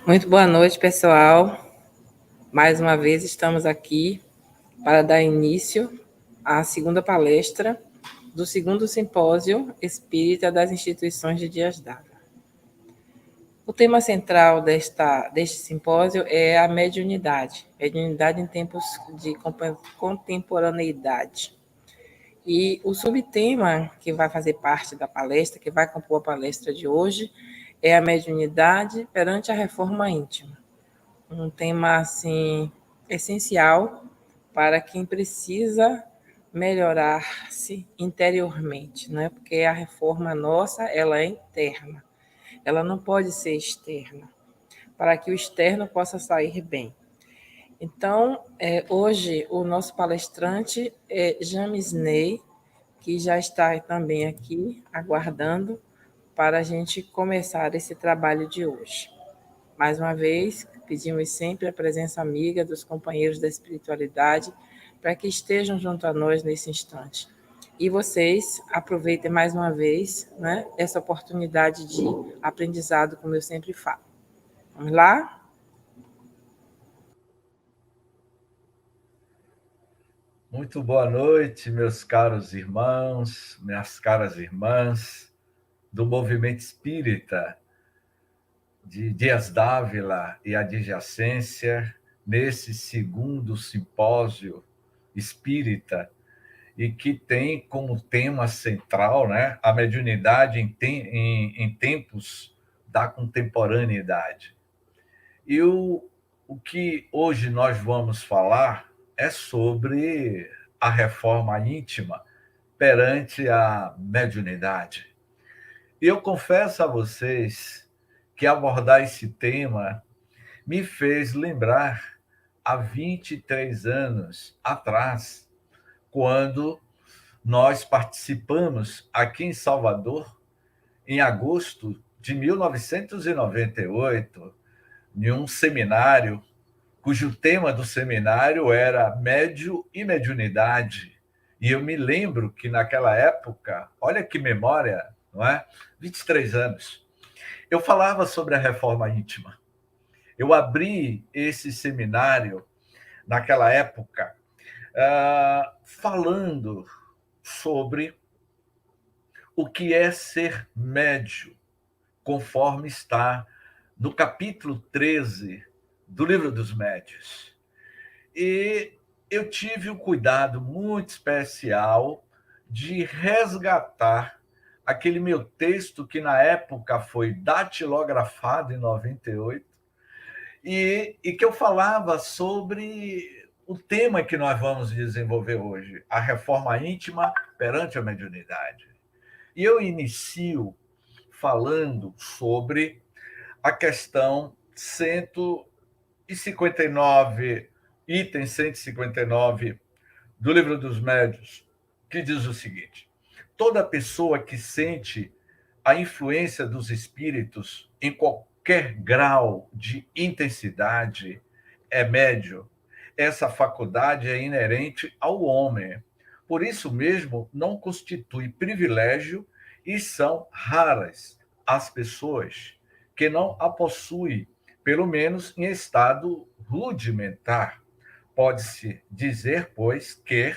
Muito boa noite, pessoal. Mais uma vez estamos aqui para dar início à segunda palestra do segundo simpósio espírita das instituições de Dias D'Ávila. O tema central deste simpósio é a mediunidade em tempos de contemporaneidade. E o subtema que vai fazer parte da palestra, que vai compor a palestra de hoje, é a mediunidade perante a reforma íntima. Um tema assim essencial para quem precisa melhorar-se interiormente, não é? Porque a reforma nossa, ela é interna. Ela não pode ser externa, para que o externo possa sair bem. Então, hoje o nosso palestrante é James Ney, que já está também aqui aguardando para a gente começar esse trabalho de hoje. Mais uma vez, pedimos sempre a presença amiga dos companheiros da espiritualidade para que estejam junto a nós nesse instante. E vocês aproveitem mais uma vez, né, essa oportunidade de aprendizado, como eu sempre falo. Vamos lá? Muito boa noite, meus caros irmãos, minhas caras irmãs do movimento espírita de Dias D'Ávila e adjacência, nesse segundo simpósio espírita, e que tem como tema central, né, a mediunidade em tempos da contemporaneidade. E o que hoje nós vamos falar é sobre a reforma íntima perante a mediunidade. E eu confesso a vocês que abordar esse tema me fez lembrar há 23 anos atrás, quando nós participamos aqui em Salvador, em agosto de 1998, em um seminário cujo tema do seminário era médio e mediunidade. E eu me lembro que naquela época, olha que memória, não é? 23 anos. Eu falava sobre a reforma íntima. Eu abri esse seminário naquela época falando sobre o que é ser médio, conforme está no capítulo 13 do Livro dos Médiuns. E eu tive um cuidado muito especial de resgatar aquele meu texto que na época foi datilografado em 98 e que eu falava sobre o tema que nós vamos desenvolver hoje, a reforma íntima perante a mediunidade. E eu inicio falando sobre a questão 159, item 159 do Livro dos Médiuns, que diz o seguinte: toda pessoa que sente a influência dos espíritos em qualquer grau de intensidade é médium. Essa faculdade é inerente ao homem. Por isso mesmo, não constitui privilégio e são raras as pessoas que não a possuem, pelo menos em estado rudimentar. Pode-se dizer, pois, que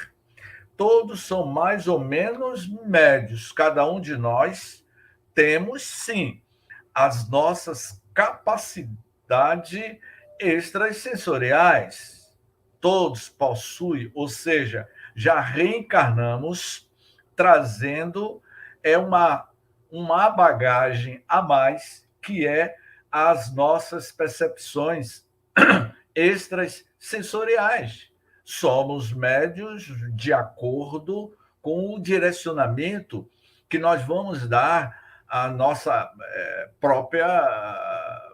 todos são mais ou menos médios. Cada um de nós temos, sim, as nossas capacidades extrasensoriais. Todos possuem, ou seja, já reencarnamos trazendo uma bagagem a mais, que é as nossas percepções extrasensoriais. Somos médios de acordo com o direcionamento que nós vamos dar à nossa própria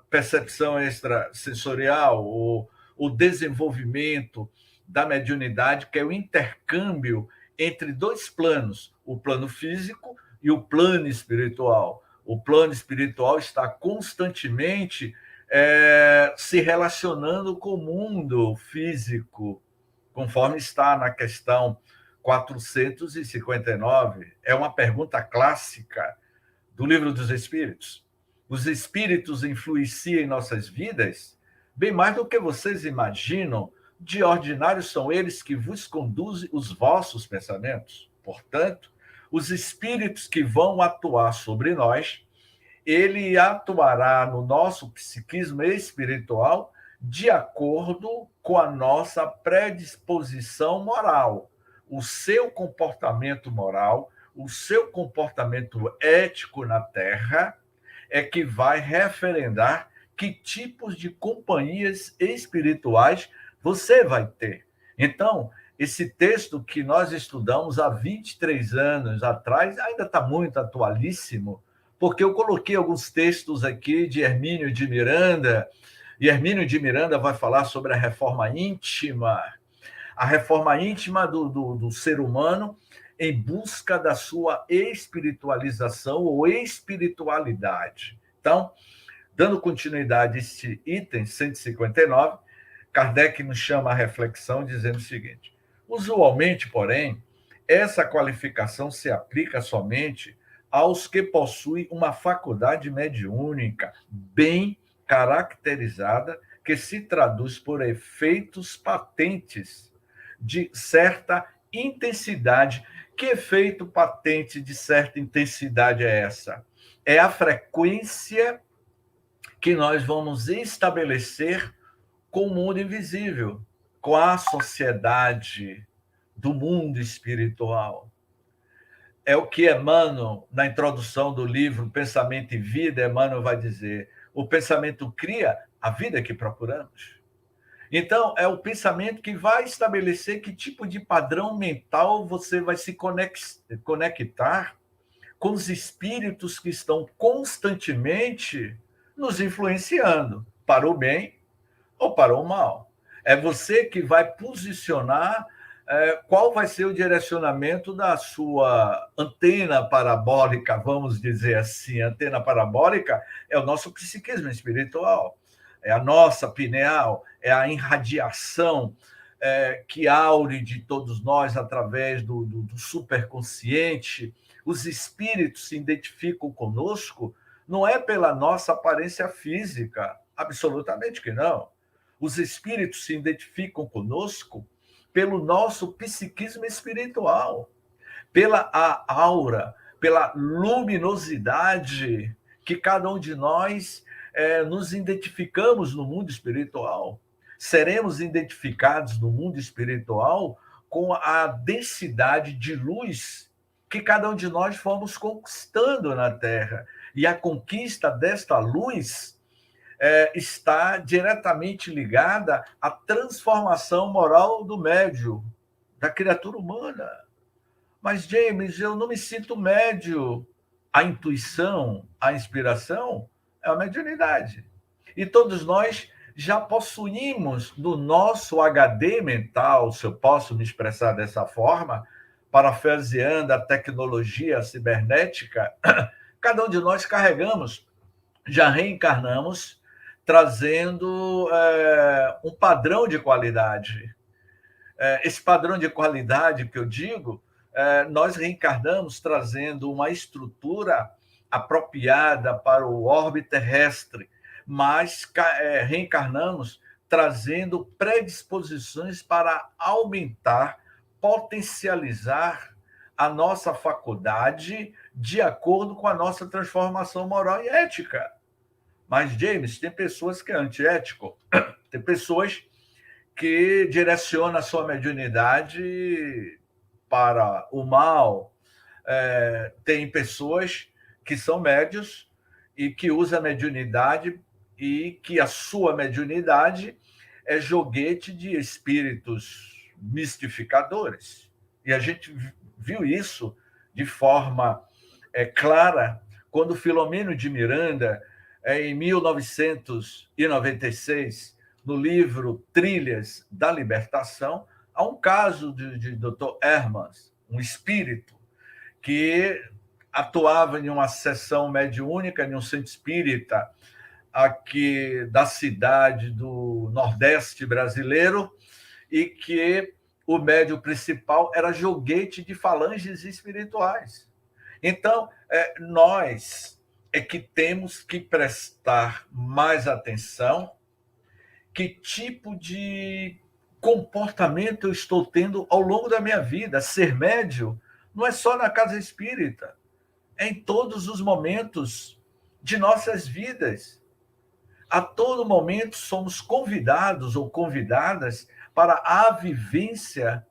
percepção extrasensorial, o desenvolvimento da mediunidade, que é o intercâmbio entre dois planos, o plano físico e o plano espiritual. O plano espiritual está constantemente se relacionando com o mundo físico, conforme está na questão 459. É uma pergunta clássica do Livro dos Espíritos. os espíritos influenciam em nossas vidas, bem mais do que vocês imaginam. De ordinário são eles que vos conduzem os vossos pensamentos. Portanto, os espíritos que vão atuar sobre nós, ele atuará no nosso psiquismo espiritual de acordo com a nossa predisposição moral, o seu comportamento moral, o seu comportamento ético na Terra é que vai referendar que tipos de companhias espirituais você vai ter. Então, esse texto que nós estudamos há 23 anos atrás ainda está muito atualíssimo, porque eu coloquei alguns textos aqui de Hermínio de Miranda, e Hermínio de Miranda vai falar sobre a reforma íntima do ser humano em busca da sua espiritualização ou espiritualidade. Então, dando continuidade a este item 159, Kardec nos chama a reflexão dizendo o seguinte: usualmente, porém, essa qualificação se aplica somente aos que possuem uma faculdade mediúnica bem caracterizada, que se traduz por efeitos patentes de certa intensidade. Que efeito patente de certa intensidade é essa? É a frequência que nós vamos estabelecer com o mundo invisível, com a sociedade do mundo espiritual. É o que Emmanuel, na introdução do livro Pensamento e Vida, Emmanuel vai dizer: o pensamento cria a vida que procuramos. Então, é o pensamento que vai estabelecer que tipo de padrão mental você vai se conectar com os espíritos que estão constantemente nos influenciando, para o bem ou para o mal. É você que vai posicionar qual vai ser o direcionamento da sua antena parabólica, vamos dizer assim. A antena parabólica é o nosso psiquismo espiritual, é a nossa pineal, é a irradiação que aure de todos nós através do superconsciente. Os espíritos se identificam conosco, não é pela nossa aparência física, absolutamente que não. Os espíritos se identificam conosco pelo nosso psiquismo espiritual, pela a aura, pela luminosidade que cada um de nós nos identificamos no mundo espiritual. Seremos identificados no mundo espiritual com a densidade de luz que cada um de nós fomos conquistando na Terra. E a conquista desta luz está diretamente ligada à transformação moral do médium, da criatura humana. Mas, James, eu não me sinto médio. A intuição, a inspiração é a mediunidade. E todos nós já possuímos no nosso HD mental, se eu posso me expressar dessa forma, parafraseando a tecnologia cibernética, cada um de nós carregamos, já reencarnamos, trazendo um padrão de qualidade. Esse padrão de qualidade que eu digo, nós reencarnamos trazendo uma estrutura apropriada para o orbe terrestre, mas reencarnamos trazendo predisposições para aumentar, potencializar a nossa faculdade de acordo com a nossa transformação moral e ética. Mas, James, tem pessoas que é antiético, tem pessoas que direcionam a sua mediunidade para o mal. Tem pessoas que são médios e que usam a mediunidade e que a sua mediunidade é joguete de espíritos mistificadores. E a gente viu isso de forma clara quando Filomeno de Miranda, em 1996, no livro Trilhas da Libertação, há um caso de Dr. Hermans, um espírito que atuava em uma sessão mediúnica, em um centro espírita aqui da cidade do Nordeste brasileiro, e que o médium principal era joguete de falanges espirituais. Então, nós é que temos que prestar mais atenção que tipo de comportamento eu estou tendo ao longo da minha vida. Ser médio não é só na casa espírita, é em todos os momentos de nossas vidas. A todo momento somos convidados ou convidadas para a vivência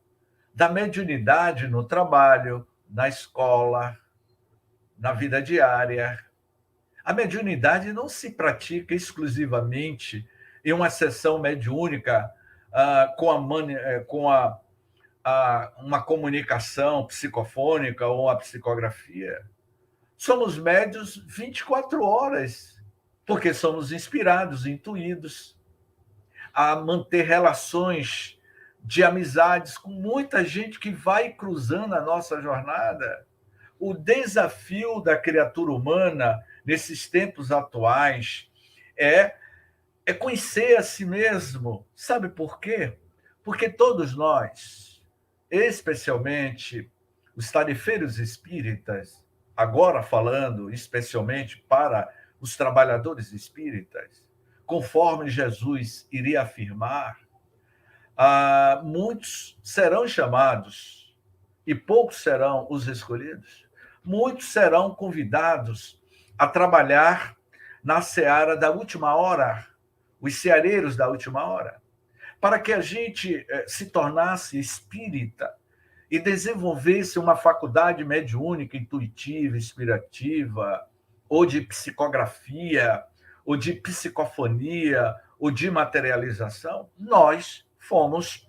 da mediunidade no trabalho, na escola, na vida diária. A mediunidade não se pratica exclusivamente em uma sessão mediúnica com uma comunicação psicofônica ou uma psicografia. Somos médios 24 horas, porque somos inspirados, intuídos a manter relações de amizades com muita gente que vai cruzando a nossa jornada. O desafio da criatura humana nesses tempos atuais é conhecer a si mesmo. Sabe por quê? Porque todos nós, especialmente os tarefeiros espíritas, agora falando especialmente para os trabalhadores espíritas, conforme Jesus iria afirmar, muitos serão chamados e poucos serão os escolhidos. Muitos serão convidados a trabalhar na seara da última hora, os ceareiros da última hora, para que a gente se tornasse espírita e desenvolvesse uma faculdade mediúnica, intuitiva, inspirativa, ou de psicografia, ou de psicofonia, ou de materialização. Nós fomos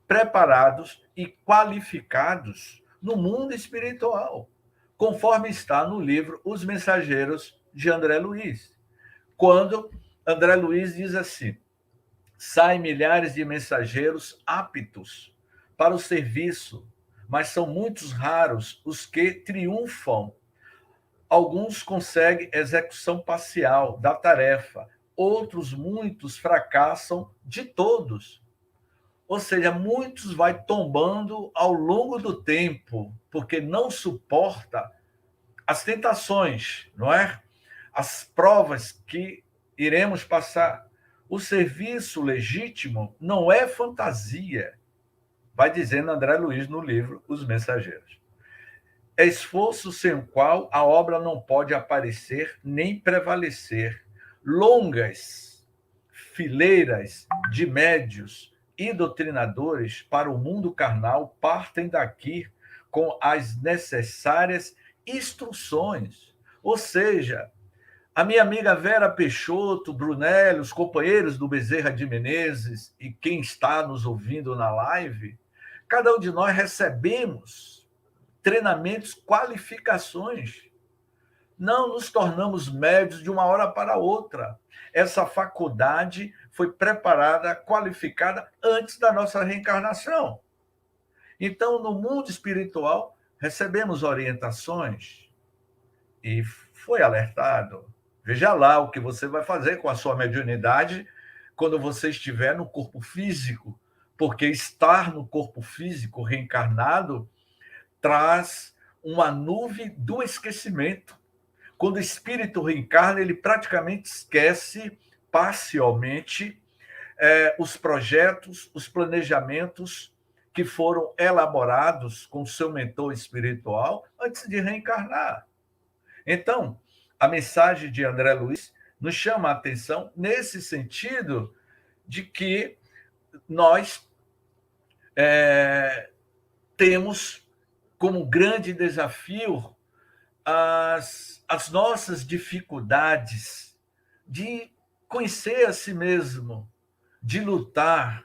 preparados e qualificados no mundo espiritual, conforme está no livro Os Mensageiros de André Luiz, quando André Luiz diz assim: saem milhares de mensageiros aptos para o serviço, mas são muitos raros os que triunfam. Alguns conseguem execução parcial da tarefa, outros muitos fracassam de todos. Ou seja, muitos vai tombando ao longo do tempo, porque não suporta as tentações, não é? As provas que iremos passar. O serviço legítimo não é fantasia, vai dizendo André Luiz no livro Os Mensageiros. É esforço sem o qual a obra não pode aparecer nem prevalecer. Longas fileiras de médios e doutrinadores para o mundo carnal partem daqui com as necessárias instruções. Ou seja, a minha amiga Vera Peixoto, Brunelli, os companheiros do Bezerra de Menezes e quem está nos ouvindo na live, cada um de nós recebemos treinamentos, qualificações. Não nos tornamos médios de uma hora para outra. Essa faculdade foi preparada, qualificada antes da nossa reencarnação. Então, no mundo espiritual, recebemos orientações e foi alertado. Veja lá o que você vai fazer com a sua mediunidade quando você estiver no corpo físico, porque estar no corpo físico reencarnado traz uma nuvem do esquecimento. Quando o espírito reencarna, ele praticamente esquece parcialmente os projetos, os planejamentos que foram elaborados com o seu mentor espiritual antes de reencarnar. Então, a mensagem de André Luiz nos chama a atenção nesse sentido de que nós temos como grande desafio as nossas dificuldades de conhecer a si mesmo, de lutar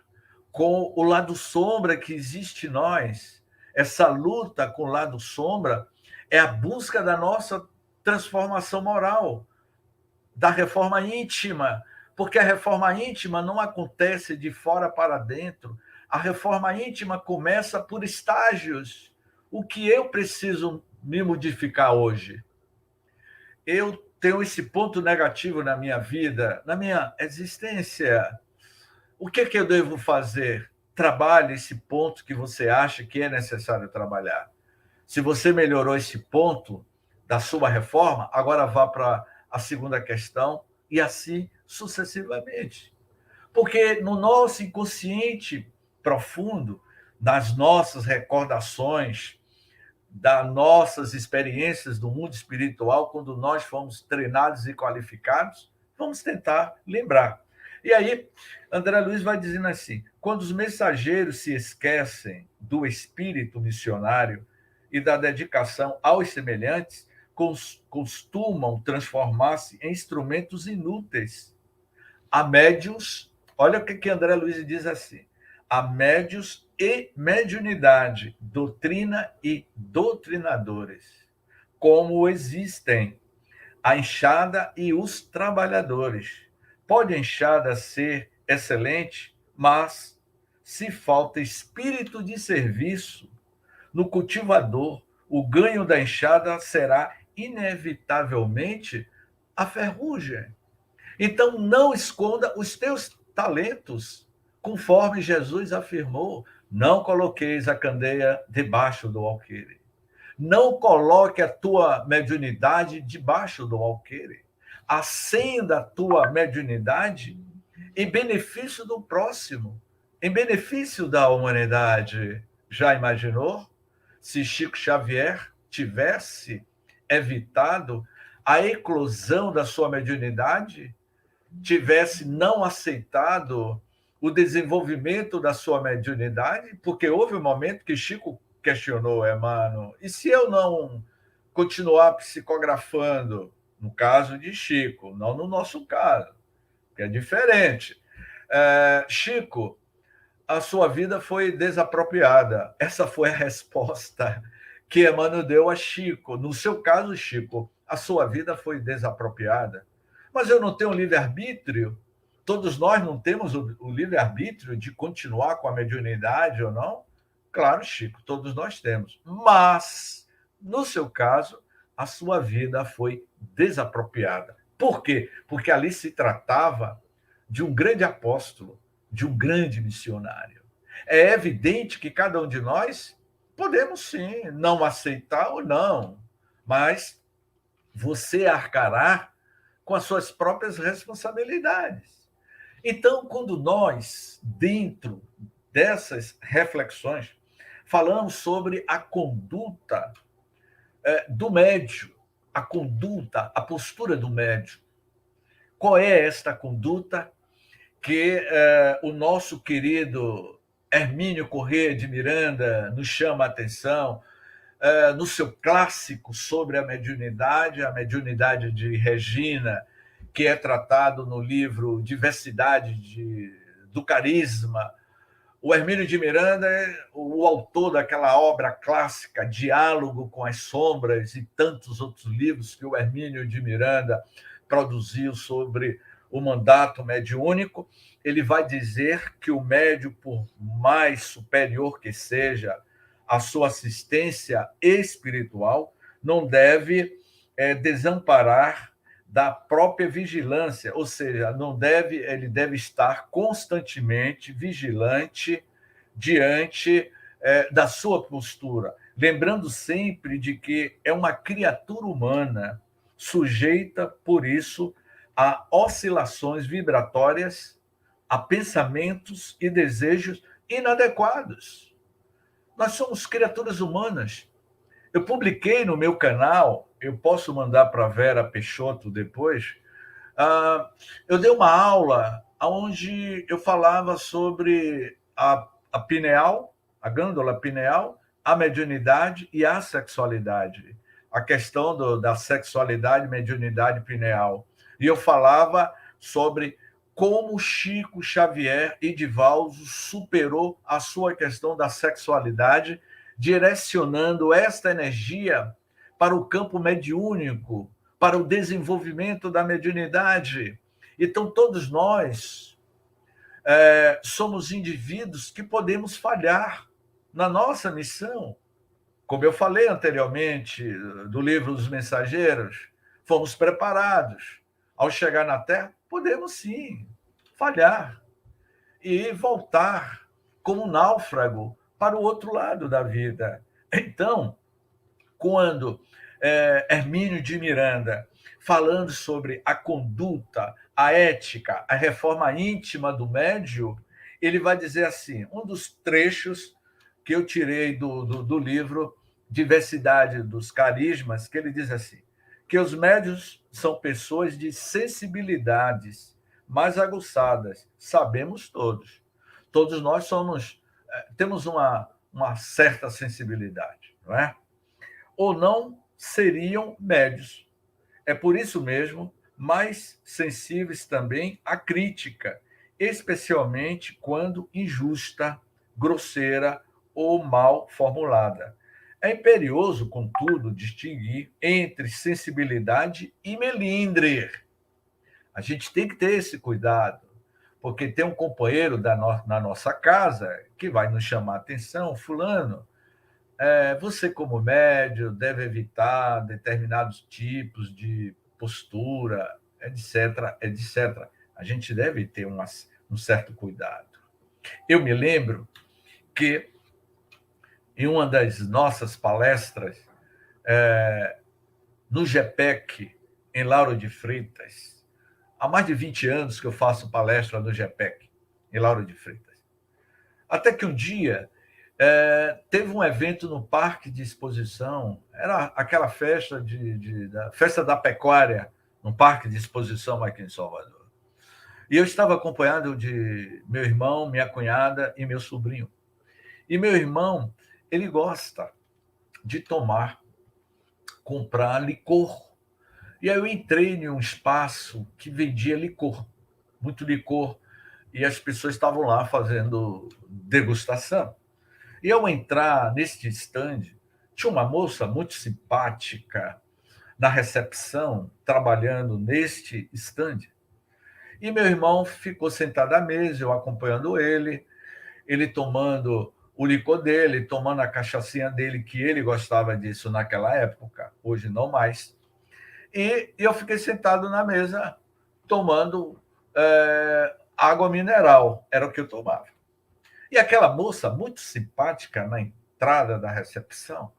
com o lado sombra que existe em nós. Essa luta com o lado sombra é a busca da nossa transformação moral, da reforma íntima, porque a reforma íntima não acontece de fora para dentro. A reforma íntima começa por estágios. O que eu preciso me modificar hoje? Eu tenho esse ponto negativo na minha vida, na minha existência. O que eu devo fazer? Trabalhe esse ponto que você acha que é necessário trabalhar. Se você melhorou esse ponto, da sua reforma, agora vá para a segunda questão, e assim sucessivamente. Porque no nosso inconsciente profundo, nas nossas recordações, das nossas experiências do mundo espiritual, quando nós fomos treinados e qualificados, vamos tentar lembrar. E aí, André Luiz vai dizendo assim: quando os mensageiros se esquecem do espírito missionário e da dedicação aos semelhantes, costumam transformar-se em instrumentos inúteis. A médios, olha o que André Luiz diz assim: a médios e mediunidade, doutrina e doutrinadores, como existem a enxada e os trabalhadores. Pode a enxada ser excelente, mas se falta espírito de serviço no cultivador, o ganho da enxada será inevitavelmente a ferrugem. Então, não esconda os teus talentos, conforme Jesus afirmou: não coloqueis a candeia debaixo do alqueire. Não coloque a tua mediunidade debaixo do alqueire. Acenda a tua mediunidade em benefício do próximo, em benefício da humanidade. Já imaginou se Chico Xavier tivesse evitado a eclosão da sua mediunidade, tivesse não aceitado o desenvolvimento da sua mediunidade? Porque houve um momento que Chico questionou Emmanuel: e se eu não continuar psicografando? No caso de Chico, não no nosso caso, que é diferente. Chico, a sua vida foi desapropriada. Essa foi a resposta que Emmanuel deu a Chico. No seu caso, Chico, a sua vida foi desapropriada. Mas eu não tenho livre-arbítrio? Todos nós não temos o livre-arbítrio de continuar com a mediunidade ou não? Claro, Chico, todos nós temos. Mas, no seu caso, a sua vida foi desapropriada. Por quê? Porque ali se tratava de um grande apóstolo, de um grande missionário. É evidente que cada um de nós podemos sim não aceitar ou não, mas você arcará com as suas próprias responsabilidades. Então, quando nós, dentro dessas reflexões, falamos sobre a conduta do médium, a conduta, a postura do médium, qual é esta conduta que o nosso querido Hermínio Corrêa de Miranda nos chama a atenção no seu clássico sobre a mediunidade de Regina, que é tratado no livro Diversidade do Carisma. O Hermínio de Miranda é o autor daquela obra clássica, Diálogo com as Sombras, e tantos outros livros que o Hermínio de Miranda produziu sobre o mandato mediúnico. Ele vai dizer que o médium, por mais superior que seja a sua assistência espiritual, não deve desamparar da própria vigilância, ou seja, ele deve estar constantemente vigilante diante da sua postura, lembrando sempre de que é uma criatura humana, sujeita, por isso, a oscilações vibratórias, a pensamentos e desejos inadequados. Nós somos criaturas humanas. Eu publiquei no meu canal, eu posso mandar para a Vera Peixoto depois, eu dei uma aula onde eu falava sobre a pineal, a glândula pineal, a mediunidade e a sexualidade. A questão da sexualidade, mediunidade pineal. E eu falava sobre como Chico Xavier Edivaldo superou a sua questão da sexualidade, direcionando esta energia para o campo mediúnico, para o desenvolvimento da mediunidade. Então, todos nós somos indivíduos que podemos falhar na nossa missão. Como eu falei anteriormente, do livro Os Mensageiros, fomos preparados. Ao chegar na Terra, podemos sim falhar e voltar como um náufrago para o outro lado da vida. Então, quando Hermínio de Miranda, falando sobre a conduta, a ética, a reforma íntima do médium, ele vai dizer assim, um dos trechos que eu tirei do livro Diversidade dos Carismas, que ele diz assim, que os médiuns são pessoas de sensibilidades mais aguçadas, sabemos todos. Todos nós temos uma certa sensibilidade, não é? Ou não seriam médios. É por isso mesmo mais sensíveis também à crítica, especialmente quando injusta, grosseira ou mal formulada. É imperioso, contudo, distinguir entre sensibilidade e melindre. A gente tem que ter esse cuidado, porque tem um companheiro na nossa casa que vai nos chamar a atenção, fulano, você, como médio, deve evitar determinados tipos de postura, etc, etc. A gente deve ter um certo cuidado. Eu me lembro que, em uma das nossas palestras, no GEPEC, em Lauro de Freitas, há mais de 20 anos que eu faço palestra no GEPEC, em Lauro de Freitas. Até que um dia teve um evento no parque de exposição, era aquela festa da festa da pecuária, no parque de exposição aqui em Salvador. E eu estava acompanhado de meu irmão, minha cunhada e meu sobrinho. E meu irmão, ele gosta de comprar licor. E aí eu entrei em um espaço que vendia licor, muito licor, e as pessoas estavam lá fazendo degustação. E ao entrar neste stand, tinha uma moça muito simpática na recepção, trabalhando neste stand. E meu irmão ficou sentado à mesa, eu acompanhando ele tomando o licor dele, tomando a cachaçinha dele, que ele gostava disso naquela época, hoje não mais. E eu fiquei sentado na mesa tomando água mineral, era o que eu tomava. E aquela moça muito simpática na entrada da recepção,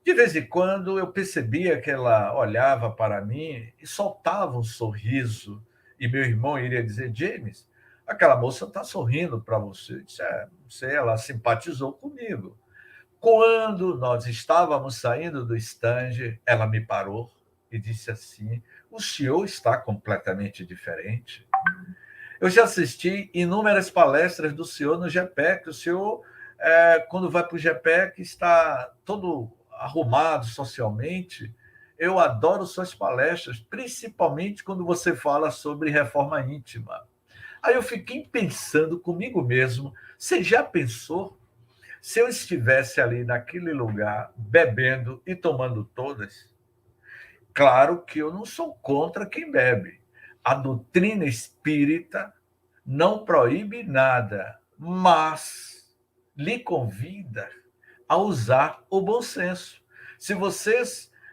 de vez em quando eu percebia que ela olhava para mim e soltava um sorriso. E meu irmão iria dizer, James, aquela moça está sorrindo para você. Eu disse, não sei, ela simpatizou comigo. Quando nós estávamos saindo do stand, ela me parou e disse assim, o senhor está completamente diferente. Eu já assisti inúmeras palestras do senhor no GEPEC. O senhor, quando vai para o GEPEC, está todo arrumado socialmente. Eu adoro suas palestras, principalmente quando você fala sobre reforma íntima. Aí eu fiquei pensando comigo mesmo, você já pensou se eu estivesse ali naquele lugar, bebendo e tomando todas? Claro que eu não sou contra quem bebe. A doutrina espírita não proíbe nada, mas lhe convida a usar o bom senso. Se você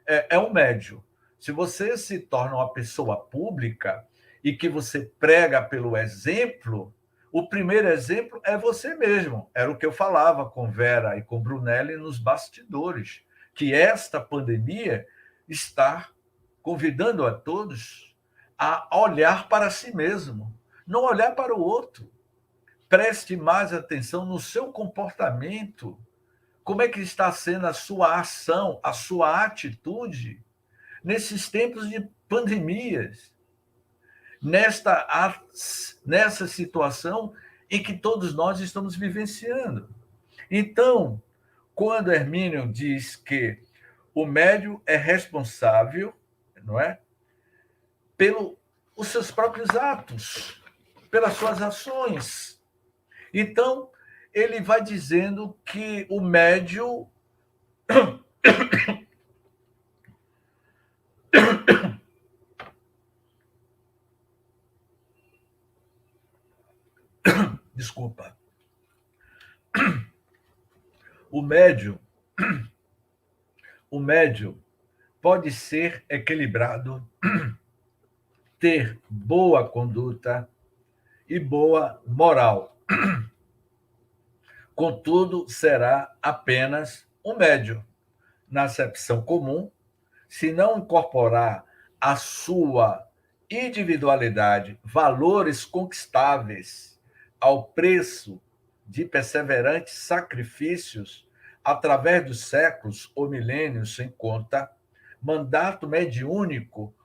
é um médium, se você se torna uma pessoa pública e que você prega pelo exemplo, o primeiro exemplo é você mesmo. Era o que eu falava com Vera e com Brunelli nos bastidores, que esta pandemia está convidando a todos a olhar para si mesmo, não olhar para o outro. Preste mais atenção no seu comportamento. Como é que está sendo a sua ação, a sua atitude nesses tempos de pandemias, nessa situação em que todos nós estamos vivenciando. Então, quando Hermínio diz que o médium é responsável, não é, pelos seus próprios atos, pelas suas ações. Então, ele vai dizendo que o médium desculpa. O médium pode ser equilibrado, ter boa conduta e boa moral. Contudo, será apenas um médium, na acepção comum, se não incorporar a sua individualidade, valores conquistáveis ao preço de perseverantes sacrifícios através dos séculos ou milênios sem conta, mandato mediúnico,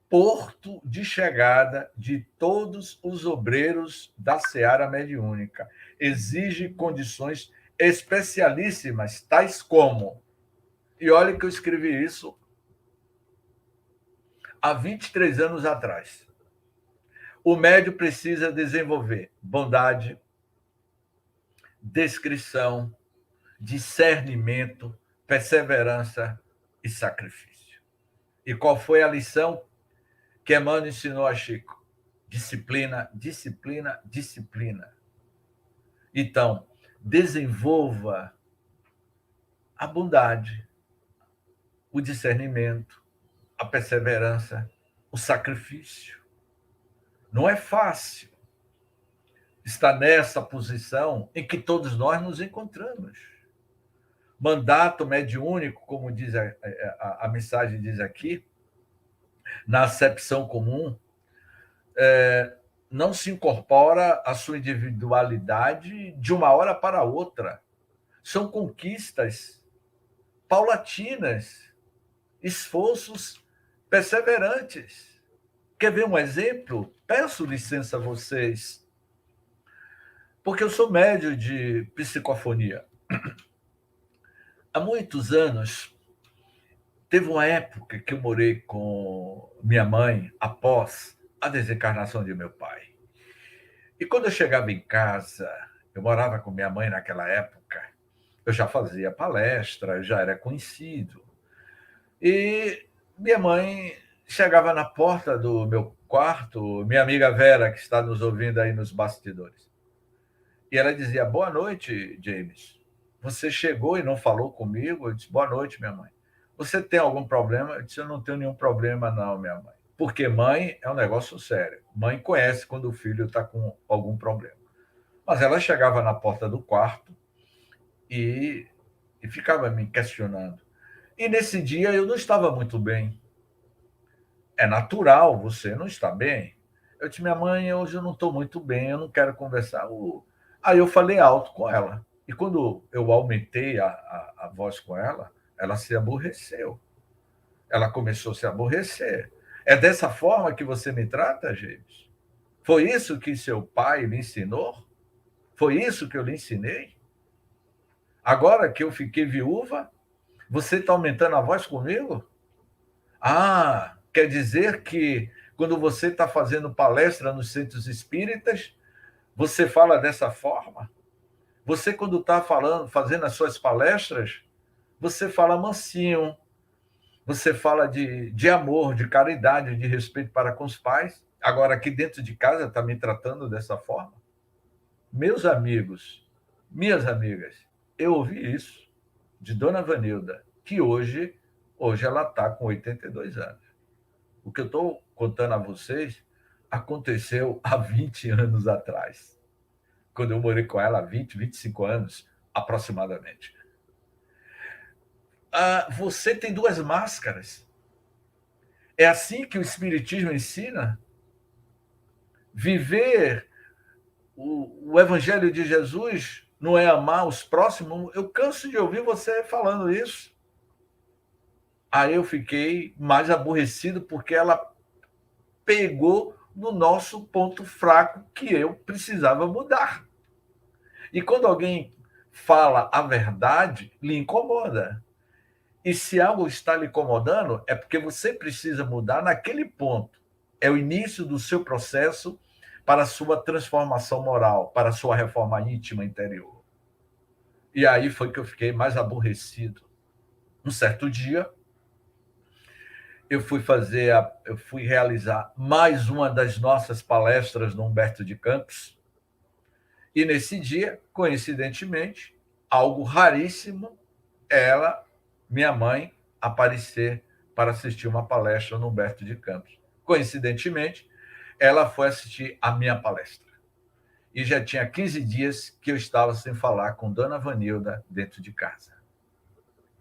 porto de chegada de todos os obreiros da seara mediúnica. Exige condições especialíssimas, tais como... E olha que eu escrevi isso há 23 anos atrás. O médium precisa desenvolver bondade, descrição, discernimento, perseverança e sacrifício. E qual foi a lição que Emmanuel ensinou a Chico? Disciplina, disciplina, disciplina. Então, desenvolva a bondade, o discernimento, a perseverança, o sacrifício. Não é fácil estar nessa posição em que todos nós nos encontramos. Mandato mediúnico, como diz a mensagem diz aqui, na acepção comum, não se incorpora a sua individualidade de uma hora para outra. São conquistas paulatinas, esforços perseverantes. Quer ver um exemplo? Peço licença a vocês, porque eu sou médium de psicofonia. Há muitos anos, teve uma época que eu morei com minha mãe após a desencarnação de meu pai. E quando eu chegava em casa, eu morava com minha mãe naquela época, eu já fazia palestra, já era conhecido. E minha mãe chegava na porta do meu quarto, minha amiga Vera, que está nos ouvindo aí nos bastidores, e ela dizia: boa noite, James. Você chegou e não falou comigo? Eu disse: boa noite, minha mãe. Você tem algum problema? Eu disse: eu não tenho nenhum problema, não, minha mãe. Porque mãe é um negócio sério. Mãe conhece quando o filho está com algum problema. Mas ela chegava na porta do quarto e ficava me questionando. E nesse dia eu não estava muito bem. É natural, você não está bem. Eu disse: minha mãe, hoje eu não estou muito bem, eu não quero conversar. Aí eu falei alto com ela. E quando eu aumentei a voz com ela, ela se aborreceu. Ela começou a se aborrecer. É dessa forma que você me trata, James? Foi isso que seu pai lhe ensinou? Foi isso que eu lhe ensinei? Agora que eu fiquei viúva, você está aumentando a voz comigo? Ah, quer dizer que quando você está fazendo palestra nos centros espíritas, você fala dessa forma? Você, quando está fazendo as suas palestras, você fala mansinho, você fala de amor, de caridade, de respeito para com os pais. Agora, aqui dentro de casa, está me tratando dessa forma? Meus amigos, minhas amigas, eu ouvi isso de Dona Vanilda, que hoje ela está com 82 anos. O que eu estou contando a vocês aconteceu há 20 anos atrás, quando eu morei com ela há 25 anos, aproximadamente. Você tem duas máscaras. É assim que o Espiritismo ensina? Viver o Evangelho de Jesus não é amar os próximos? Eu canso de ouvir você falando isso. Aí eu fiquei mais aborrecido porque ela pegou no nosso ponto fraco que eu precisava mudar. E quando alguém fala a verdade, lhe incomoda. E se algo está lhe incomodando, é porque você precisa mudar naquele ponto. É o início do seu processo para a sua transformação moral, para a sua reforma íntima interior. E aí foi que eu fiquei mais aborrecido. Um certo dia, eu fui realizar mais uma das nossas palestras no Humberto de Campos. E nesse dia, coincidentemente, algo raríssimo, minha mãe, aparecer para assistir uma palestra no Humberto de Campos. Coincidentemente, ela foi assistir a minha palestra. E já tinha 15 dias que eu estava sem falar com Dona Vanilda dentro de casa.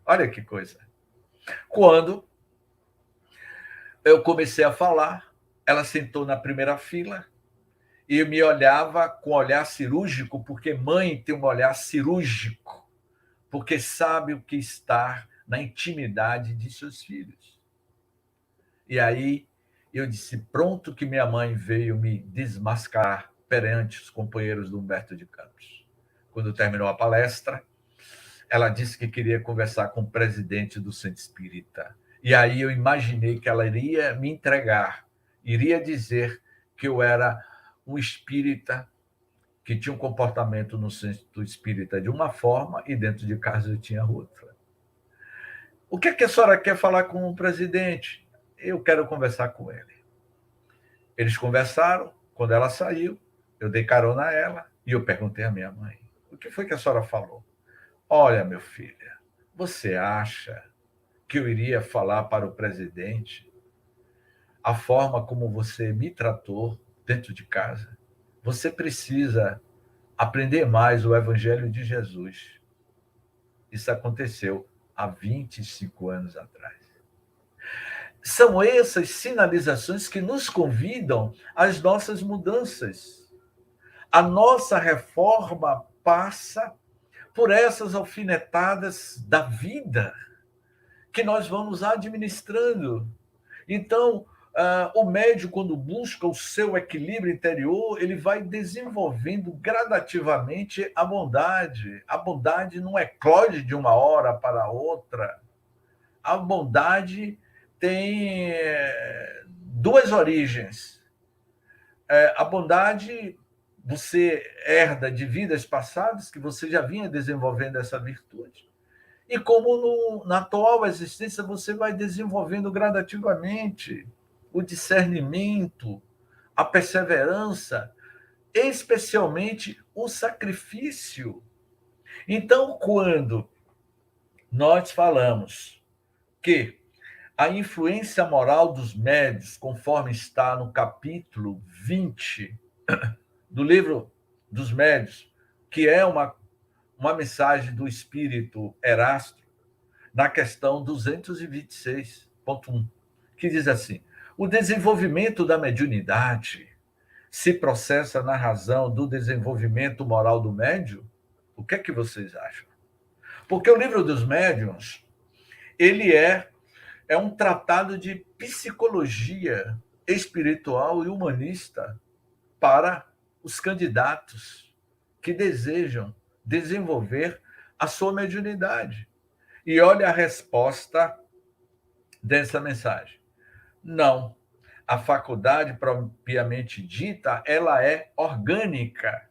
Olha que coisa. Quando Eu comecei a falar, ela sentou na primeira fila e me olhava com olhar cirúrgico, porque mãe tem um olhar cirúrgico, porque sabe o que está na intimidade de seus filhos. E aí eu disse, pronto que minha mãe veio me desmascarar perante os companheiros do Humberto de Campos. Quando terminou a palestra, ela disse que queria conversar com o presidente do Centro Espírita. E aí eu imaginei que ela iria me entregar, iria dizer que eu era um espírita que tinha um comportamento no Centro Espírita de uma forma e dentro de casa eu tinha outra. O que é que a senhora quer falar com o presidente? Eu quero conversar com ele. Eles conversaram, quando ela saiu, eu dei carona a ela e eu perguntei à minha mãe, o que foi que a senhora falou? Olha, meu filho, você acha que eu iria falar para o presidente a forma como você me tratou dentro de casa? Você precisa aprender mais o Evangelho de Jesus. Isso aconteceu há 25 anos atrás. São essas sinalizações que nos convidam às nossas mudanças. A nossa reforma passa por essas alfinetadas da vida que nós vamos administrando. Então, o médium, quando busca o seu equilíbrio interior, ele vai desenvolvendo gradativamente a bondade. A bondade não eclode de uma hora para outra. A bondade tem duas origens. A bondade você herda de vidas passadas, que você já vinha desenvolvendo essa virtude. E como na atual existência você vai desenvolvendo gradativamente o discernimento, a perseverança, especialmente o sacrifício. Então, quando nós falamos que a influência moral dos médios, conforme está no capítulo 20 do livro dos médios, que é uma mensagem do espírito Erasto, na questão 226.1, que diz assim: o desenvolvimento da mediunidade se processa na razão do desenvolvimento moral do médium? O que é que vocês acham? Porque o livro dos médiuns, ele é um tratado de psicologia espiritual e humanista para os candidatos que desejam desenvolver a sua mediunidade. E olha a resposta dessa mensagem. Não. A faculdade propriamente dita, ela é orgânica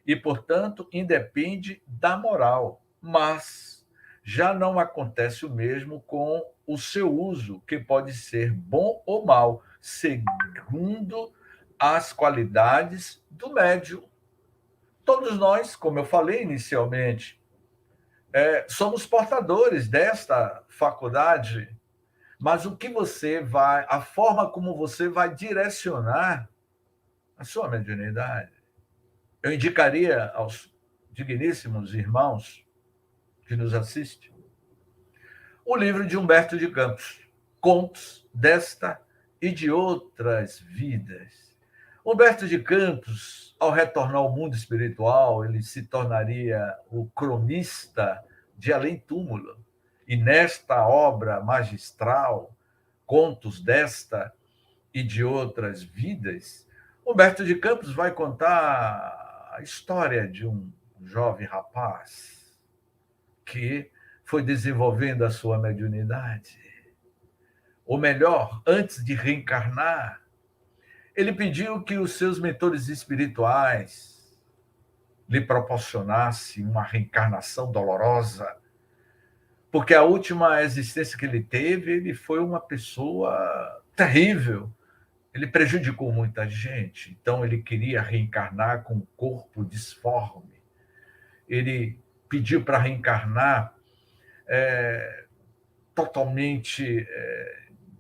e, portanto, independe da moral. Mas já não acontece o mesmo com o seu uso, que pode ser bom ou mal, segundo as qualidades do médium. Todos nós, como eu falei inicialmente, somos portadores desta faculdade, mas o que você vai, a forma como você vai direcionar a sua mediunidade. Eu indicaria aos digníssimos irmãos que nos assistem o livro de Humberto de Campos, Contos desta e de Outras Vidas. Humberto de Campos, ao retornar ao mundo espiritual, ele se tornaria o cronista de além-túmulo. E nesta obra magistral, Contos desta e de Outras Vidas, Humberto de Campos vai contar a história de um jovem rapaz que foi desenvolvendo a sua mediunidade. Ou melhor, antes de reencarnar, ele pediu que os seus mentores espirituais lhe proporcionassem uma reencarnação dolorosa, porque a última existência que ele teve, ele foi uma pessoa terrível. Ele prejudicou muita gente, então ele queria reencarnar com um corpo disforme. Ele pediu para reencarnar totalmente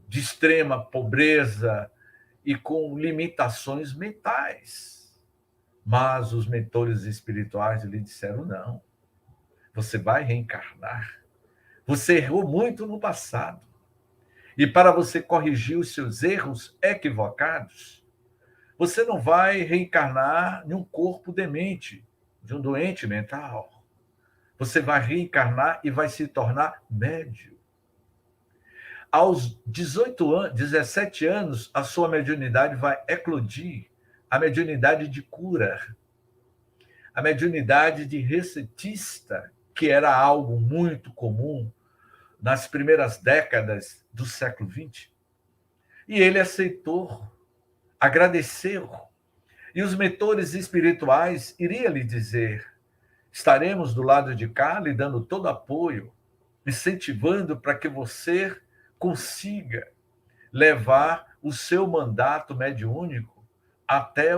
de extrema pobreza e com limitações mentais. Mas os mentores espirituais lhe disseram: não, você vai reencarnar. Você errou muito no passado. E para você corrigir os seus erros equivocados, você não vai reencarnar em um corpo demente, de um doente mental. Você vai reencarnar e vai se tornar médium. Aos 18 anos, 17 anos, a sua mediunidade vai eclodir, a mediunidade de cura, a mediunidade de recetista, que era algo muito comum nas primeiras décadas do século XX. E ele aceitou, agradeceu. E os mentores espirituais iriam lhe dizer: estaremos do lado de cá, lhe dando todo apoio, incentivando para que você consiga levar o seu mandato mediúnico até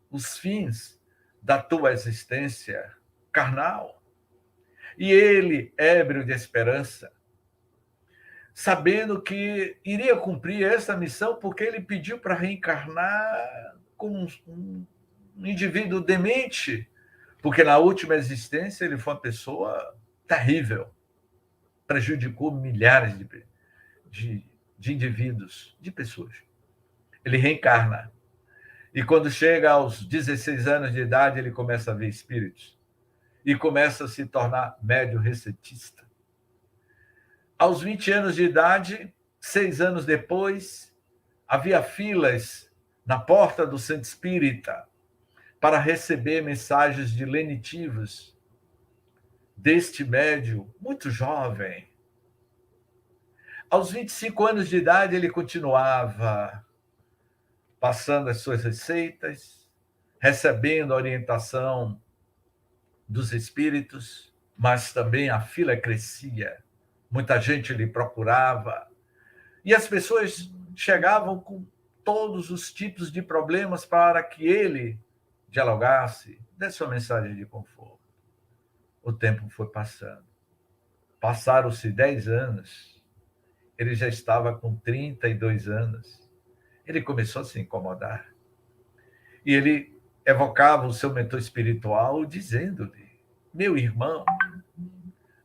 os fins da tua existência carnal. E ele, ébrio de esperança, sabendo que iria cumprir essa missão, porque ele pediu para reencarnar como um indivíduo demente, porque na última existência ele foi uma pessoa terrível, prejudicou milhares de indivíduos, de pessoas. Ele reencarna. E quando chega aos 16 anos de idade, ele começa a ver espíritos. E começa a se tornar médium recetista. Aos 20 anos de idade, 6 anos depois, havia filas na porta do centro espírita para receber mensagens de lenitivos deste médium muito jovem. Aos 25 anos de idade, ele continuava passando as suas receitas, recebendo a orientação dos espíritos, mas também a fila crescia. Muita gente lhe procurava. E as pessoas chegavam com todos os tipos de problemas para que ele dialogasse, desse uma mensagem de conforto. O tempo foi passando. Passaram-se 10 anos. Ele já estava com 32 anos. Ele começou a se incomodar. E ele evocava o seu mentor espiritual dizendo-lhe: meu irmão,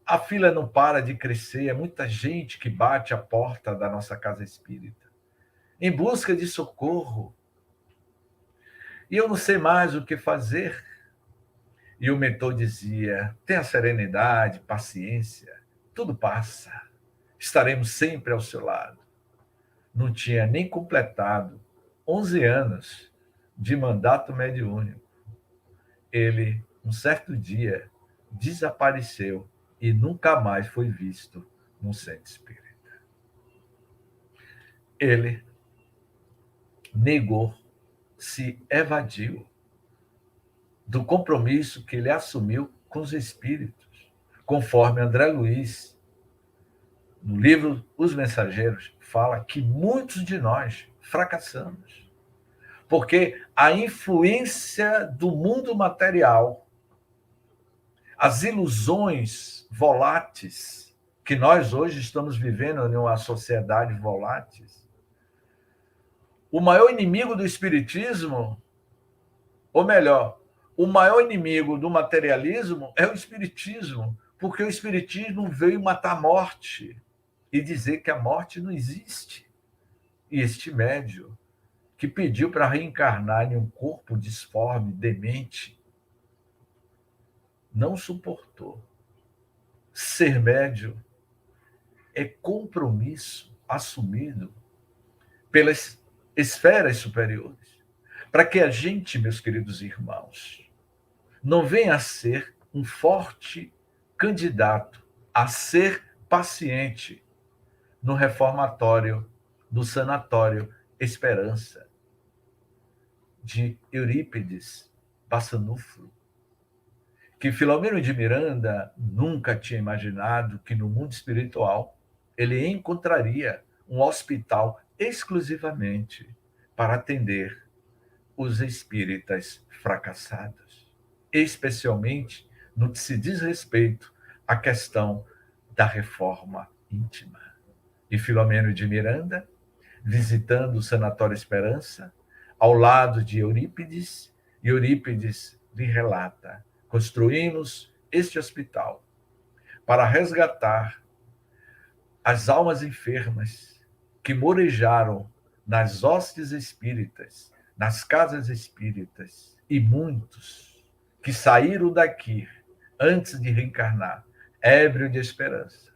a fila não para de crescer, é muita gente que bate a porta da nossa casa espírita em busca de socorro. E eu não sei mais o que fazer. E o mentor dizia: tenha serenidade, paciência, tudo passa. Estaremos sempre ao seu lado. Não tinha nem completado 11 anos de mandato mediúnico. Ele, um certo dia, desapareceu e nunca mais foi visto no centro espírita. Ele negou, se evadiu do compromisso que ele assumiu com os espíritos, conforme André Luiz, no livro Os Mensageiros, fala que muitos de nós fracassamos, porque a influência do mundo material, as ilusões voláteis que nós hoje estamos vivendo em uma sociedade volátil. O maior inimigo do espiritismo, ou melhor, o maior inimigo do materialismo é o espiritismo, porque o espiritismo veio matar a morte e dizer que a morte não existe. E este médium que pediu para reencarnar em um corpo disforme, demente, não suportou. Ser médium é compromisso assumido pelas esferas superiores, para que a gente, meus queridos irmãos, não venha a ser um forte candidato a ser paciente no reformatório do Sanatório Esperança, de Eurípides Passanufo, que Filomeno de Miranda nunca tinha imaginado que no mundo espiritual ele encontraria um hospital exclusivamente para atender os espíritas fracassados, especialmente no que se diz respeito à questão da reforma íntima. E Filomeno de Miranda, visitando o Sanatório Esperança, ao lado de Eurípides, e Eurípides lhe relata: construímos este hospital para resgatar as almas enfermas que morejaram nas hostes espíritas, nas casas espíritas, e muitos que saíram daqui antes de reencarnar, ébrio de esperança,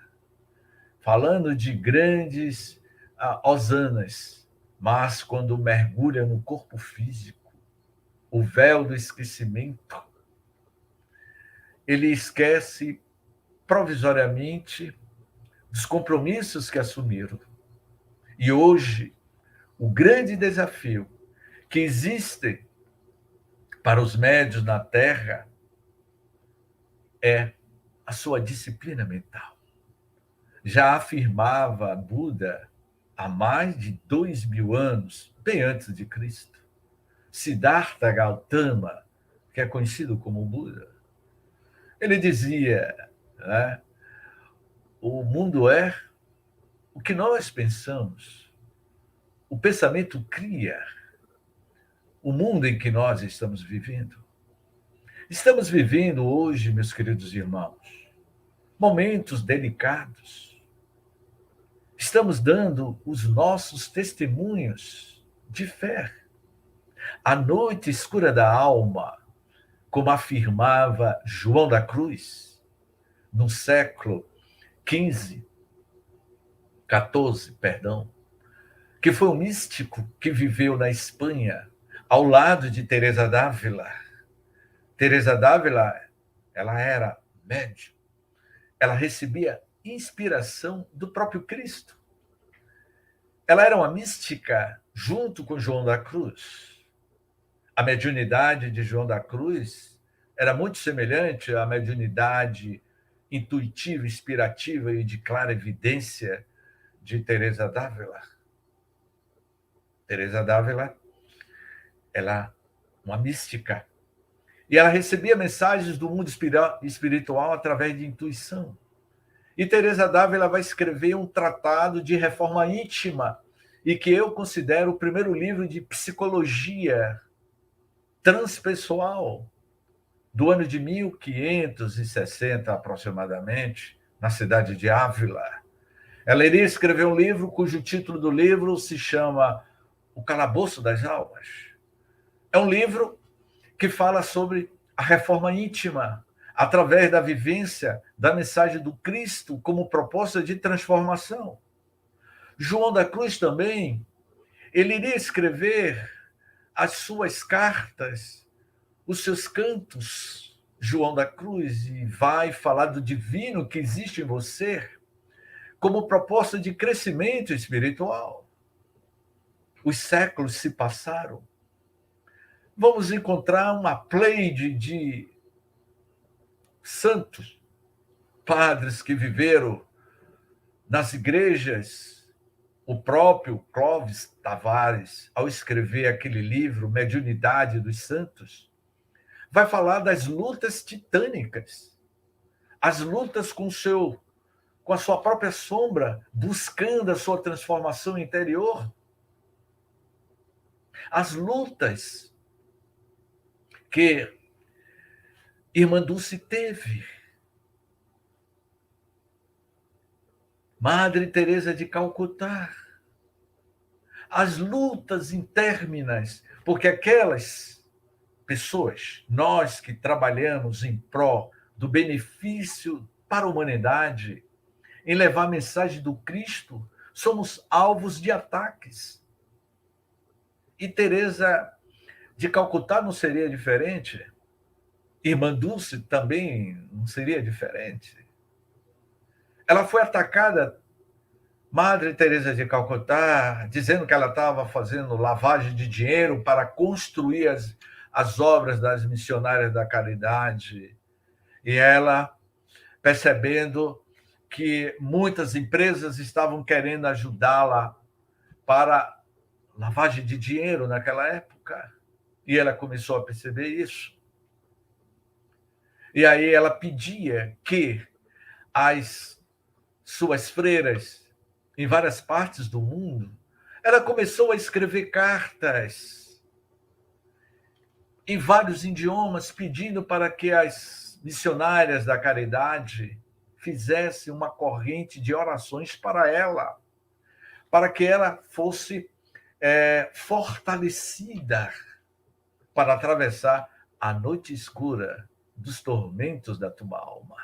falando de grandes hosanas, mas quando mergulha no corpo físico, o véu do esquecimento, ele esquece provisoriamente dos compromissos que assumiram. E hoje, o grande desafio que existe para os médiuns na Terra é a sua disciplina mental. Já afirmava Buda há mais de 2.000 anos, bem antes de Cristo. Siddhartha Gautama, que é conhecido como Buda, ele dizia, né, o mundo é o que nós pensamos. O pensamento cria o mundo em que nós estamos vivendo. Estamos vivendo hoje, meus queridos irmãos, momentos delicados. Estamos dando os nossos testemunhos de fé. A noite escura da alma, como afirmava João da Cruz, no século XV, que foi um místico que viveu na Espanha, ao lado de Teresa d'Ávila. Teresa d'Ávila, ela era médium. Ela recebia inspiração do próprio Cristo. Ela era uma mística junto com João da Cruz. A mediunidade de João da Cruz era muito semelhante à mediunidade intuitiva, inspirativa e de clara evidência de Teresa d'Ávila. Teresa d'Ávila, ela uma mística. E ela recebia mensagens do mundo espiritual através de intuição. E Teresa d'Ávila vai escrever um tratado de reforma íntima, e que eu considero o primeiro livro de psicologia transpessoal, do ano de 1560 aproximadamente, na cidade de Ávila. Ela iria escrever um livro cujo título do livro se chama O Calabouço das Almas. É um livro que fala sobre a reforma íntima, através da vivência da mensagem do Cristo como proposta de transformação. João da Cruz também, ele iria escrever as suas cartas, os seus cantos, João da Cruz, e vai falar do divino que existe em você como proposta de crescimento espiritual. Os séculos se passaram. Vamos encontrar uma pleiade de santos, padres que viveram nas igrejas. O próprio Clóvis Tavares, ao escrever aquele livro, Mediunidade dos Santos, vai falar das lutas titânicas, as lutas com a sua própria sombra, buscando a sua transformação interior. As lutas que Irmã Dulce teve. Madre Teresa de Calcutá. As lutas interminas, porque aquelas pessoas, nós que trabalhamos em prol do benefício para a humanidade, em levar a mensagem do Cristo, somos alvos de ataques. E Teresa de Calcutá não seria diferente? Irmã Dulce também não seria diferente? Ela foi atacada, Madre Teresa de Calcutá, dizendo que ela estava fazendo lavagem de dinheiro para construir as obras das missionárias da caridade. E ela, percebendo que muitas empresas estavam querendo ajudá-la para lavagem de dinheiro naquela época, e ela começou a perceber isso. E aí ela pedia que as suas freiras, em várias partes do mundo, ela começou a escrever cartas em vários idiomas, pedindo para que as missionárias da caridade fizessem uma corrente de orações para ela, para que ela fosse fortalecida para atravessar a noite escura dos tormentos da tua alma.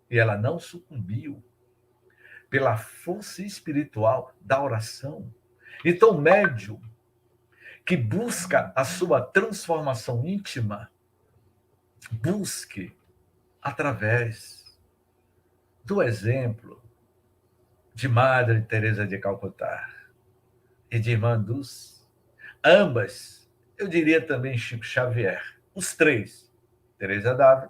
E ela não sucumbiu pela força espiritual da oração. Então, o médium que busca a sua transformação íntima, busque através do exemplo de Madre Teresa de Calcutá e de Irmã Dulce, ambas, eu diria também Chico Xavier, os três, Teresa d'Ávila,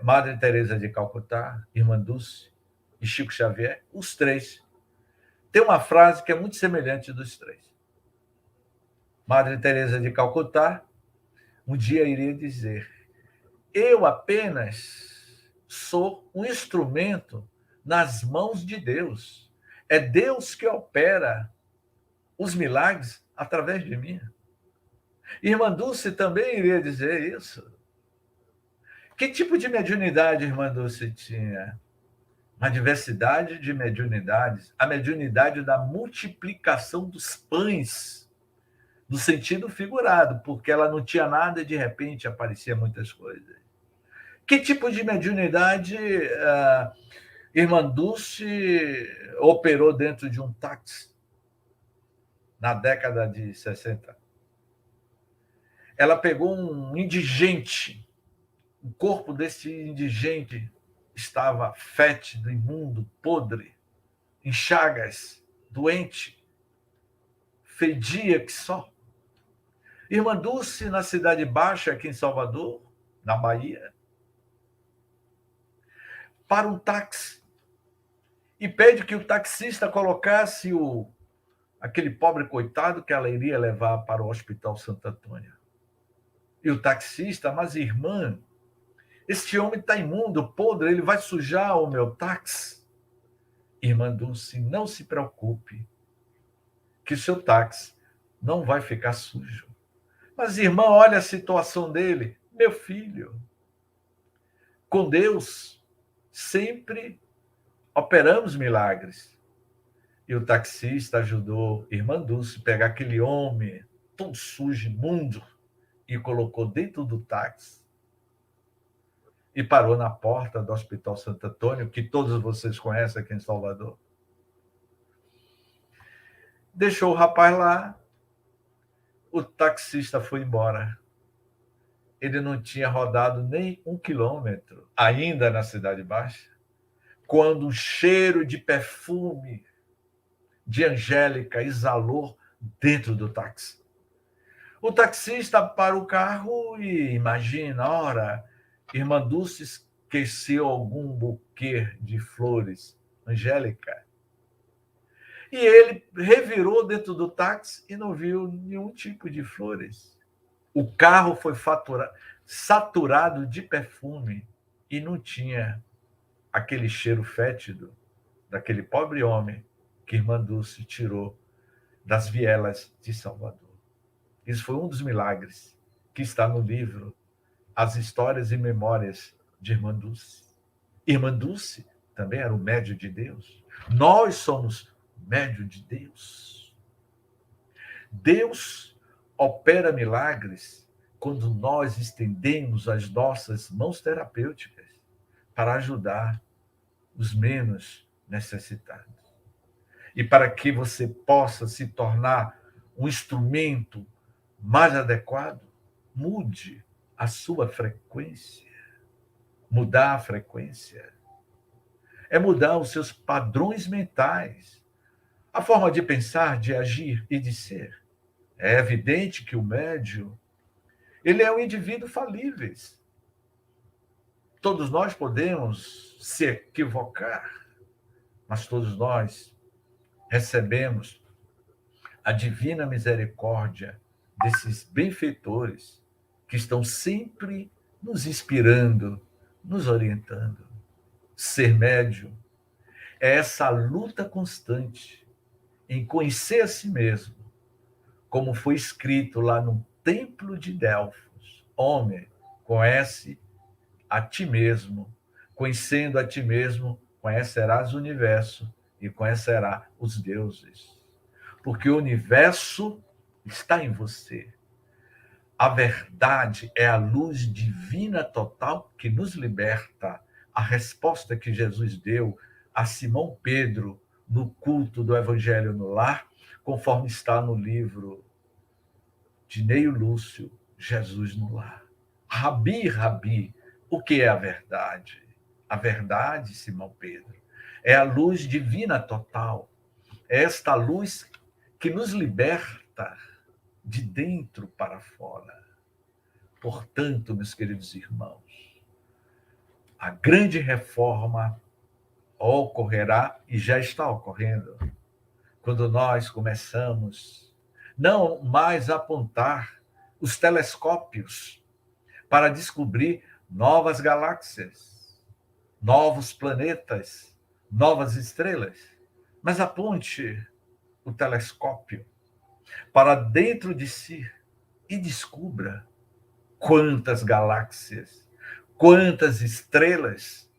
Madre Teresa de Calcutá, Irmã Dulce e Chico Xavier, os três, tem uma frase que é muito semelhante dos três. Madre Teresa de Calcutá um dia iria dizer: eu apenas sou um instrumento nas mãos de Deus. É Deus que opera os milagres através de mim. Irmã Dulce também iria dizer isso. Que tipo de mediunidade Irmã Dulce tinha? Uma diversidade de mediunidades. A mediunidade da multiplicação dos pães, no sentido figurado, porque ela não tinha nada e de repente aparecia muitas coisas. Que tipo de mediunidade Irmã Dulce operou dentro de um táxi na década de 60? Ela pegou um indigente, o corpo desse indigente estava fétido, imundo, podre, em chagas, doente, fedia que só. Irmã Dulce, na Cidade Baixa, aqui em Salvador, na Bahia, para um táxi e pede que o taxista colocasse aquele pobre coitado que ela iria levar para o Hospital Santo Antônio. E o taxista: mas irmã, este homem está imundo, podre, ele vai sujar o meu táxi. Irmã Dulce, não se preocupe, que o seu táxi não vai ficar sujo. Mas, irmã, olha a situação dele. Meu filho, com Deus, sempre operamos milagres. E o taxista ajudou Irmã Dulce a pegar aquele homem todo sujo, imundo, e colocou dentro do táxi. E parou na porta do Hospital Santo Antônio, que todos vocês conhecem aqui em Salvador. Deixou o rapaz lá, o taxista foi embora. Ele não tinha rodado nem 1 quilômetro, ainda na Cidade Baixa, quando um cheiro de perfume de Angélica exalou dentro do táxi. O taxista para o carro e imagina, ora, Irmã Dulce esqueceu algum buquê de flores, Angélica. E ele revirou dentro do táxi e não viu nenhum tipo de flores. O carro foi saturado de perfume e não tinha aquele cheiro fétido daquele pobre homem que Irmã Dulce tirou das vielas de Salvador. Isso foi um dos milagres que está no livro As Histórias e Memórias de Irmã Dulce. Irmã Dulce também era o médio de Deus. Nós somos médio de Deus. Deus opera milagres quando nós estendemos as nossas mãos terapêuticas para ajudar os menos necessitados. E para que você possa se tornar um instrumento mais adequado, mude a sua frequência. Mudar a frequência é mudar os seus padrões mentais, a forma de pensar, de agir e de ser. É evidente que o médium, ele é um indivíduo falível. Todos nós podemos se equivocar, mas todos nós recebemos a divina misericórdia desses benfeitores que estão sempre nos inspirando, nos orientando. Ser médium é essa luta constante em conhecer a si mesmo, como foi escrito lá no Templo de Delfos. Homem, conhece a ti mesmo. Conhecendo a ti mesmo, conhecerás o universo e conhecerá os deuses. Porque o universo está em você. A verdade é a luz divina total que nos liberta. A resposta que Jesus deu a Simão Pedro no culto do Evangelho no Lar, conforme está no livro de Neio Lúcio, Jesus no Lar. Rabi, Rabi, o que é a verdade? A verdade, Simão Pedro, é a luz divina total. É esta luz que nos liberta de dentro para fora. Portanto, meus queridos irmãos, a grande reforma ocorrerá e já está ocorrendo quando nós começamos não mais a apontar os telescópios para descobrir novas galáxias, novos planetas, novas estrelas, mas aponte o telescópio para dentro de si e descubra quantas galáxias, quantas estrelas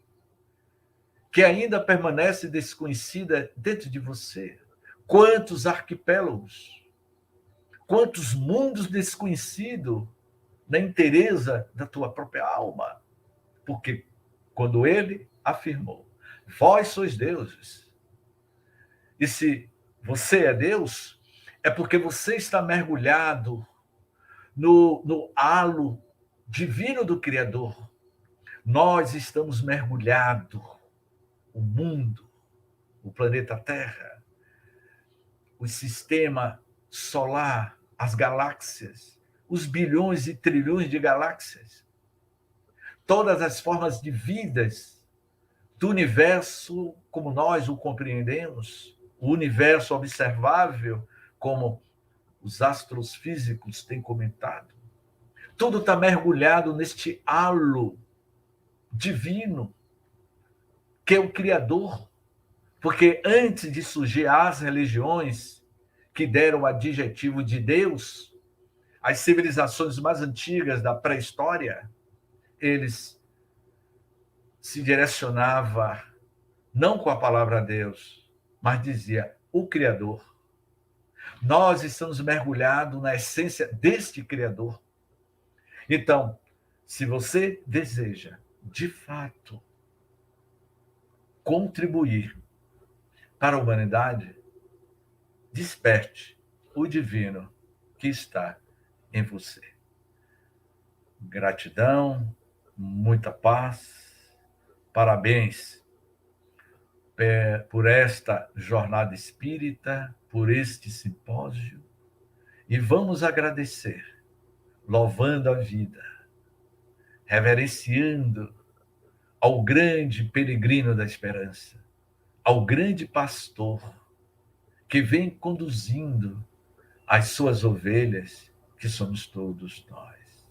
que ainda permanece desconhecida dentro de você, quantos arquipélagos, quantos mundos desconhecidos na inteireza da tua própria alma. Porque quando ele afirmou, vós sois deuses, e se você é Deus, é porque você está mergulhado no halo divino do Criador. Nós estamos mergulhados, o mundo, o planeta Terra, o sistema solar, as galáxias, os bilhões e trilhões de galáxias, todas as formas de vidas do universo como nós o compreendemos, o universo observável, como os astros físicos têm comentado. Tudo está mergulhado neste halo divino, que é o Criador. Porque antes de surgir as religiões que deram o adjetivo de Deus, as civilizações mais antigas da pré-história, eles se direcionavam não com a palavra Deus, mas dizia o Criador. Nós estamos mergulhados na essência deste Criador. Então, se você deseja, de fato, contribuir para a humanidade, desperte o divino que está em você. Gratidão, muita paz, parabéns por esta jornada espírita, por este simpósio, e vamos agradecer, louvando a vida, reverenciando ao grande peregrino da esperança, ao grande pastor que vem conduzindo as suas ovelhas, que somos todos nós.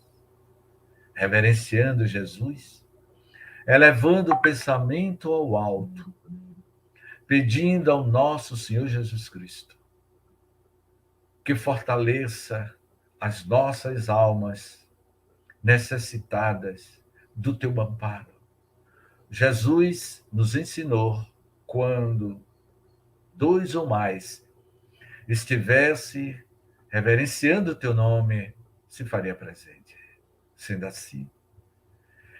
Reverenciando Jesus, elevando o pensamento ao alto, pedindo ao nosso Senhor Jesus Cristo que fortaleça as nossas almas necessitadas do teu amparo. Jesus nos ensinou, quando dois ou mais estivesse reverenciando o teu nome, se faria presente. Sendo assim,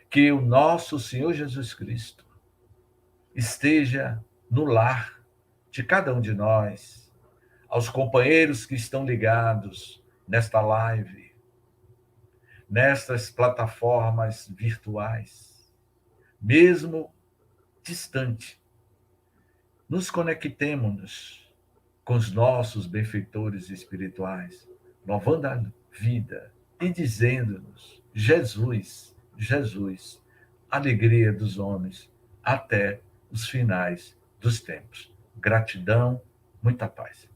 que o nosso Senhor Jesus Cristo esteja no lar de cada um de nós, aos companheiros que estão ligados nesta live, nestas plataformas virtuais, mesmo distante, nos conectemos com os nossos benfeitores espirituais, louvando a vida e dizendo-nos: Jesus, Jesus, alegria dos homens, até os finais dos tempos. Gratidão, muita paz.